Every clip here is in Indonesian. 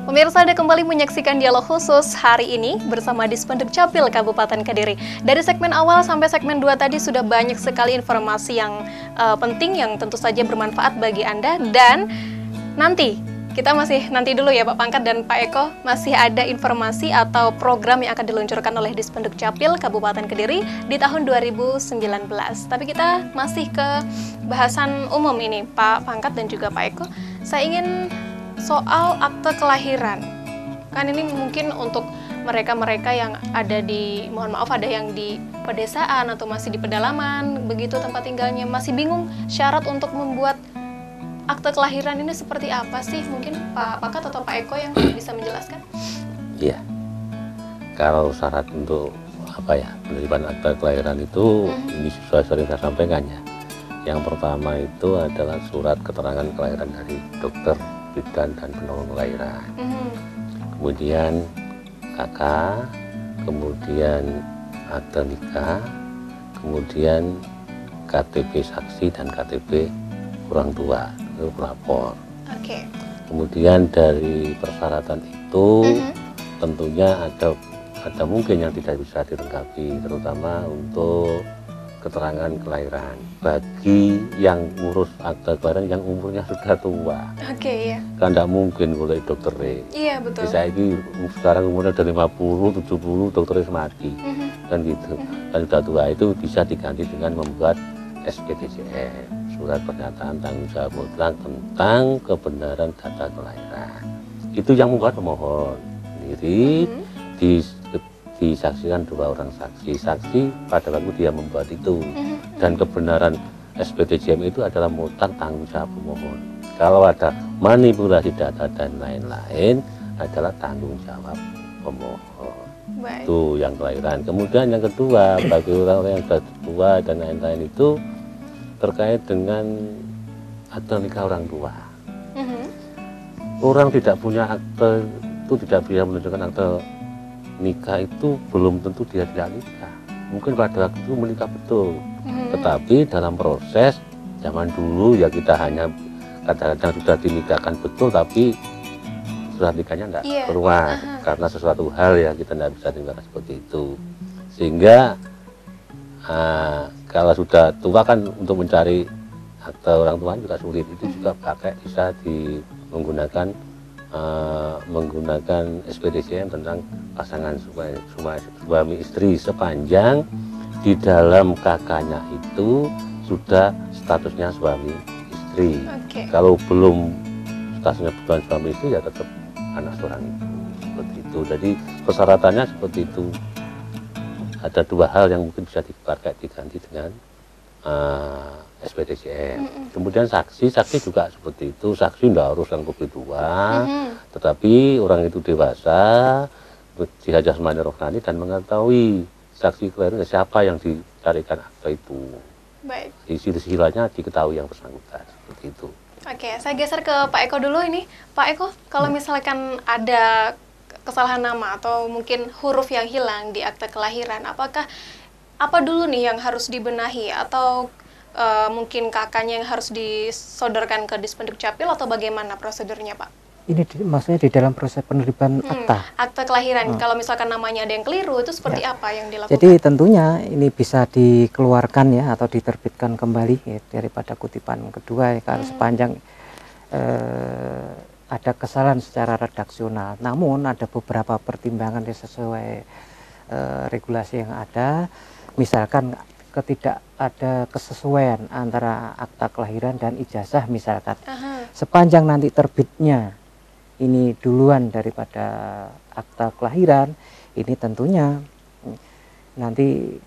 Pemirsa, Anda kembali menyaksikan dialog khusus hari ini bersama Dispenduk Capil Kabupaten Kediri. Dari segmen awal sampai segmen 2 tadi sudah banyak sekali informasi yang penting yang tentu saja bermanfaat bagi Anda. Dan nanti, nanti dulu ya Pak Pangkat dan Pak Eko, masih ada informasi atau program yang akan diluncurkan oleh Dispenduk Capil Kabupaten Kediri di tahun 2019. Tapi kita masih ke bahasan umum ini Pak Pangkat dan juga Pak Eko. Saya ingin soal akte kelahiran. Kan ini mungkin untuk mereka-mereka yang ada di, mohon maaf, ada yang di pedesaan atau masih di pedalaman, begitu tempat tinggalnya, masih bingung syarat untuk membuat akte kelahiran ini seperti apa sih? Mungkin Pak Pakat atau Pak Eko yang bisa menjelaskan? Iya. Kalau syarat untuk penerimaan akte kelahiran itu ini sering saya sampaikan ya. Yang pertama itu adalah surat keterangan kelahiran dari dokter, bidan, dan penolong kelahiran. Kemudian KK, kemudian akte nikah, kemudian KTP saksi dan KTP orang tua, itu pelapor. Kemudian dari persyaratan itu tentunya ada mungkin yang tidak bisa dilengkapi, terutama untuk keterangan kelahiran bagi yang ngurus akte kelahiran yang umurnya sudah tua. Iya. Kan tidak mungkin boleh dokter. Iya, betul. Saya ini sekarang umurnya udah 50, 70, dokternya mati. Kan gitu. Dan sudah tua itu bisa diganti dengan membuat SPTJM, surat pernyataan tanggung jawab mutlak tentang kebenaran data kelahiran. Itu yang membuat pemohon sendiri, disaksikan 2 orang saksi. Saksi pada waktu dia membuat itu, dan kebenaran SPTJM itu adalah mutlak tanggung jawab pemohon. Kalau ada manipulasi data dan lain-lain adalah tanggung jawab pemohon. Itu yang kelahiran. Kemudian yang kedua, bagi orang-orang yang sudah tua dan lain-lain itu terkait dengan akte nikah orang tua. Orang tidak punya akte itu tidak bisa menunjukkan akte nikah itu belum tentu dia tidak nikah. Mungkin pada waktu itu menikah betul, tetapi dalam proses zaman dulu ya kita hanya kadang-kadang sudah dinikahkan betul, tapi surat nikahnya tidak keluar karena sesuatu hal yang kita tidak bisa tinggalkan seperti itu. Sehingga kalau sudah tua kan untuk mencari akte orang tua juga sulit. Itu juga bisa menggunakan SPTJM tentang pasangan suami istri sepanjang di dalam kakaknya itu sudah statusnya suami istri. Kalau belum statusnya bukan suami istri ya tetap anak seorang ibu, seperti itu. Jadi persyaratannya seperti itu. Ada 2 hal yang mungkin bisa diganti dengan SPTJM. Kemudian saksi juga seperti itu. Saksi tidak harus yang kopi tua, tetapi orang itu dewasa, jihad jasmani rohani, dan mengetahui saksi kelahiran siapa yang dicarikan akte itu. Baik. Silsilahnya diketahui yang bersangkutan, seperti itu. Saya geser ke Pak Eko dulu ini. Pak Eko, kalau misalkan ada kesalahan nama atau mungkin huruf yang hilang di akte kelahiran, apa dulu nih yang harus dibenahi, atau mungkin kakaknya yang harus disodorkan ke Dispenduk Capil, atau bagaimana prosedurnya Pak? Ini maksudnya di dalam proses penerimaan akte kelahiran, kalau misalkan namanya ada yang keliru, itu seperti apa yang dilakukan? Jadi tentunya ini bisa dikeluarkan ya, atau diterbitkan kembali ya, daripada kutipan kedua ya, kalau sepanjang ada kesalahan secara redaksional. Namun ada beberapa pertimbangan yang sesuai regulasi yang ada. Misalkan ada kesesuaian antara akta kelahiran dan ijazah misalkan. Sepanjang nanti terbitnya ini duluan daripada akta kelahiran, ini tentunya nanti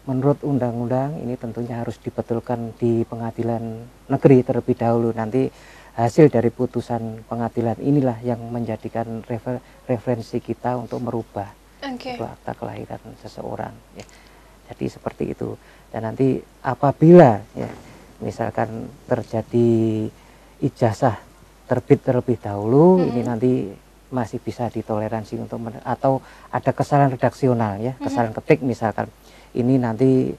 menurut undang-undang ini tentunya harus dibetulkan di pengadilan negeri terlebih dahulu. Nanti hasil dari putusan pengadilan inilah yang menjadikan referensi kita untuk merubah akta kelahiran seseorang ya. Jadi seperti itu. Dan nanti apabila ya misalkan terjadi ijazah terbit terlebih dahulu, ini nanti masih bisa ditoleransi atau ada kesalahan redaksional ya, kesalahan ketik misalkan, ini nanti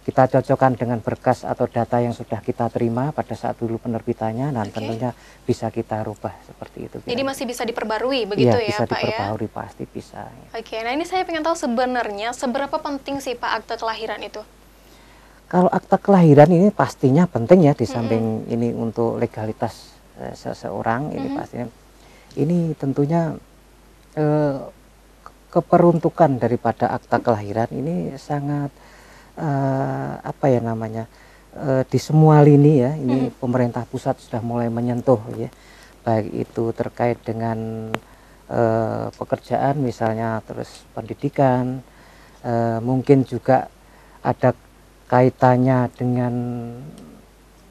kita cocokkan dengan berkas atau data yang sudah kita terima pada saat dulu penerbitannya, dan Oke. tentunya bisa kita rubah seperti itu. Jadi masih bisa diperbarui Iya, begitu ya bisa Pak ya? diperbarui, pasti bisa. Oke, nah ini saya pengen tahu sebenarnya seberapa penting sih Pak akte kelahiran itu? Kalau akta kelahiran ini pastinya penting ya, di samping ini untuk legalitas seseorang, ini pastinya. Ini tentunya keperuntukan daripada akta kelahiran ini sangat apa ya namanya, di semua lini ya, ini pemerintah pusat sudah mulai menyentuh ya, baik itu terkait dengan pekerjaan misalnya, terus pendidikan, mungkin juga ada kaitannya dengan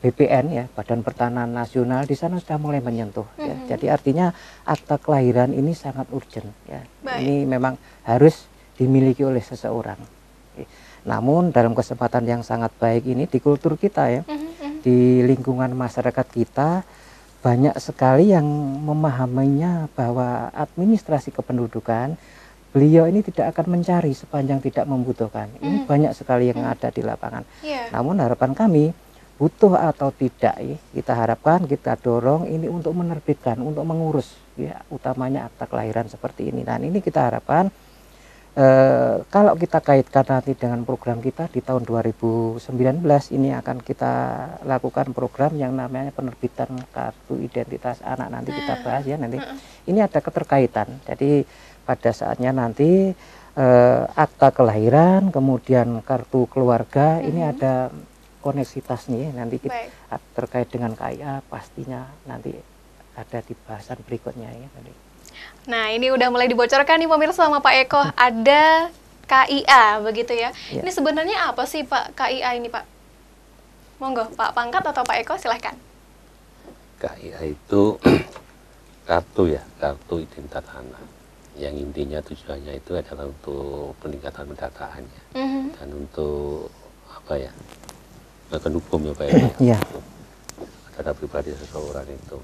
BPN ya, Badan Pertanahan Nasional, di sana sudah mulai menyentuh ya. Jadi artinya akta kelahiran ini sangat urgent ya. Baik. Ini memang harus dimiliki oleh seseorang. Namun dalam kesempatan yang sangat baik ini di kultur kita ya, di lingkungan masyarakat kita banyak sekali yang memahaminya bahwa administrasi kependudukan, beliau ini tidak akan mencari sepanjang tidak membutuhkan. Ini banyak sekali yang ada di lapangan. Iya. Namun harapan kami, butuh atau tidak, kita harapkan, kita dorong ini untuk menerbitkan, untuk mengurus ya, utamanya akta kelahiran seperti ini. Dan ini kita harapkan kalau kita kaitkan nanti dengan program kita di tahun 2019 ini akan kita lakukan program yang namanya penerbitan kartu identitas anak. Nanti kita bahas ya nanti. Ini ada keterkaitan. Jadi pada saatnya nanti akta kelahiran, kemudian kartu keluarga, ini ada koneksitasnya nanti kita terkait dengan KIA, pastinya nanti ada di bahasan berikutnya ya nanti. Nah, ini udah mulai dibocorkan nih pemirsa sama Pak Eko, ada KIA begitu ya. Ini sebenarnya apa sih Pak KIA ini Pak? Monggo Pak Pangkat atau Pak Eko silahkan. KIA itu kartu ya, kartu identitas anak. Yang intinya tujuannya itu adalah untuk peningkatan pendataannya dan untuk apa ya, penegakan hukum ya Pak Eko. Iya. Data pribadi seseorang itu,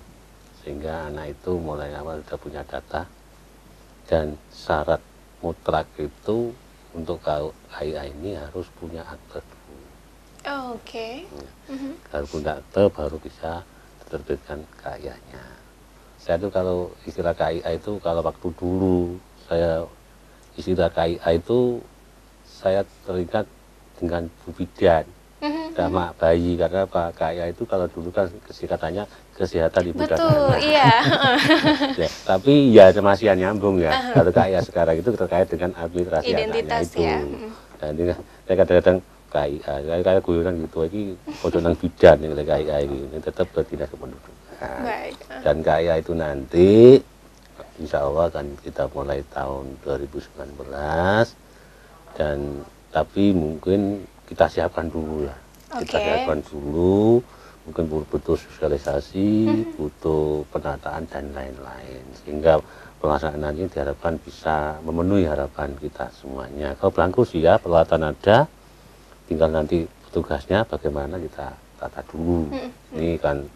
sehingga anak itu mulai awal sudah punya data, dan syarat mutlak itu untuk KIA ini harus punya akte dulu. Oh, oke. Kalau punya akte baru bisa diterbitkan KIA-nya. Saya tuh kalau istilah KIA itu, kalau waktu dulu saya istilah KIA itu saya teringat dengan Bu Bidan sama bayi, karena Pak KIA itu kalau dulu kan singkatannya kesehatan ibu dan Betul, anak. iya. Ya, tapi ya masih nyambung ya. Kalau KIA sekarang itu terkait dengan administrasi Identitas anaknya itu. ya. Dan ini saya kadang-kadang KIA, kayak guyonan gitu, ini ojo nang bidan yang KIA ini tetap berdinas kependudukan. Baik. Dan KIA itu nanti insya Allah akan kita mulai tahun 2019, dan tapi mungkin kita siapkan dulu lah. Kita Oke. siapkan dulu, mungkin butuh sosialisasi, butuh penataan dan lain-lain, sehingga pelaksanaannya diharapkan bisa memenuhi harapan kita semuanya. Kalau belangko siap, peralatan ada, tinggal nanti tugasnya bagaimana kita tata dulu. Ini kan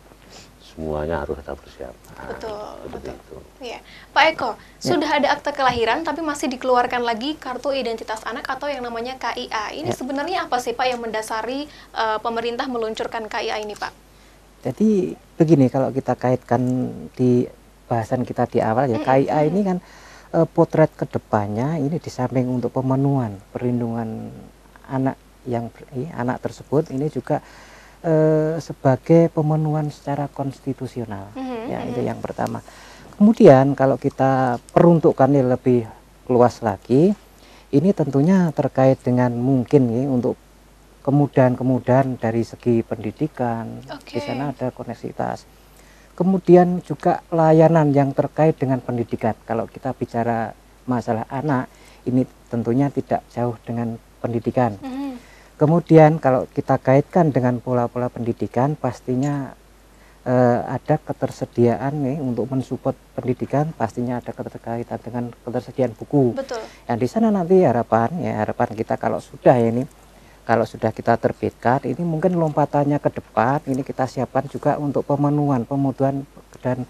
semuanya harus ada persiapan. Betul, Seperti betul. itu. Iya. Pak Eko, sudah ada akte kelahiran tapi masih dikeluarkan lagi kartu identitas anak atau yang namanya KIA. Ini sebenarnya apa sih Pak yang mendasari pemerintah meluncurkan KIA ini Pak? Jadi begini, kalau kita kaitkan di bahasan kita di awal ya, KIA ini kan potret kedepannya ini di samping untuk pemenuhan perlindungan anak yang anak tersebut, ini juga sebagai pemenuhan secara konstitusional. Ya, itu yang pertama. Kemudian kalau kita peruntukannya lebih luas lagi, ini tentunya terkait dengan mungkin ya, untuk kemudahan-kemudahan dari segi pendidikan. Di sana ada koneksitas. Kemudian juga layanan yang terkait dengan pendidikan. Kalau kita bicara masalah anak, ini tentunya tidak jauh dengan pendidikan. Kemudian kalau kita kaitkan dengan pola-pola pendidikan, pastinya ada ketersediaan nih untuk mensupport pendidikan, pastinya ada keterkaitan dengan ketersediaan buku. Betul. Yang di sana nanti harapan kita kalau sudah ini, kalau sudah kita terbitkan, ini mungkin lompatannya ke depan, ini kita siapkan juga untuk pemenuhan, pemudahan dan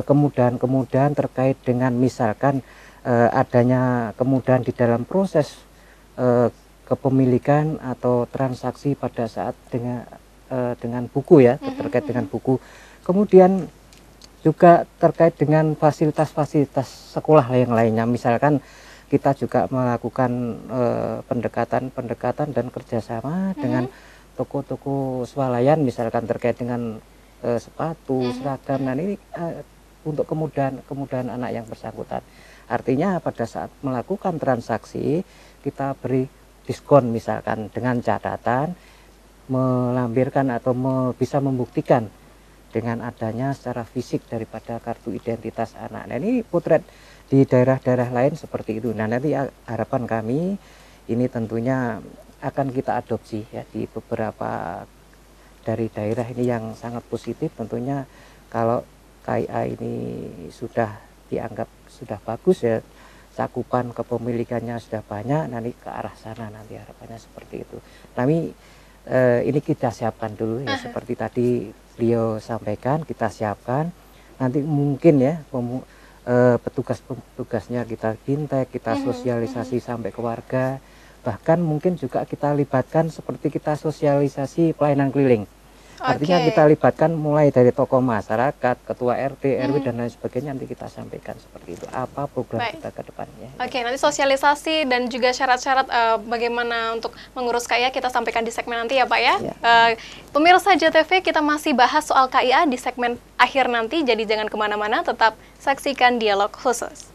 kemudahan-kemudahan terkait dengan misalkan adanya kemudahan di dalam proses kepemilikan atau transaksi pada saat dengan buku ya, terkait dengan buku. Kemudian juga terkait dengan fasilitas-fasilitas sekolah yang lainnya. Misalkan kita juga melakukan pendekatan dan kerjasama dengan toko-toko swalayan, misalkan terkait dengan sepatu, seragam. Nah ini untuk kemudahan anak yang bersangkutan. Artinya pada saat melakukan transaksi kita beri diskon, misalkan dengan catatan melampirkan atau bisa membuktikan dengan adanya secara fisik daripada kartu identitas anak. Nah ini potret di daerah-daerah lain seperti itu. Nah nanti harapan kami ini tentunya akan kita adopsi ya di beberapa dari daerah ini yang sangat positif. Tentunya kalau KIA ini sudah dianggap sudah bagus ya, cakupan kepemilikannya sudah banyak, nanti ke arah sana nanti harapannya seperti itu. Kami ini kita siapkan dulu ya, seperti tadi beliau sampaikan, kita siapkan. Nanti mungkin ya petugas-petugasnya kita bintek, kita sosialisasi sampai ke warga. Bahkan mungkin juga kita libatkan seperti kita sosialisasi pelayanan keliling. Artinya kita libatkan mulai dari tokoh masyarakat, ketua RT, RW dan lain sebagainya, nanti kita sampaikan seperti itu apa program kita ke depannya. Oke, nanti sosialisasi dan juga syarat-syarat bagaimana untuk mengurus KIA kita sampaikan di segmen nanti ya Pak ya. Pemirsa JTV, kita masih bahas soal KIA di segmen akhir nanti, jadi jangan kemana-mana, tetap saksikan Dialog Khusus.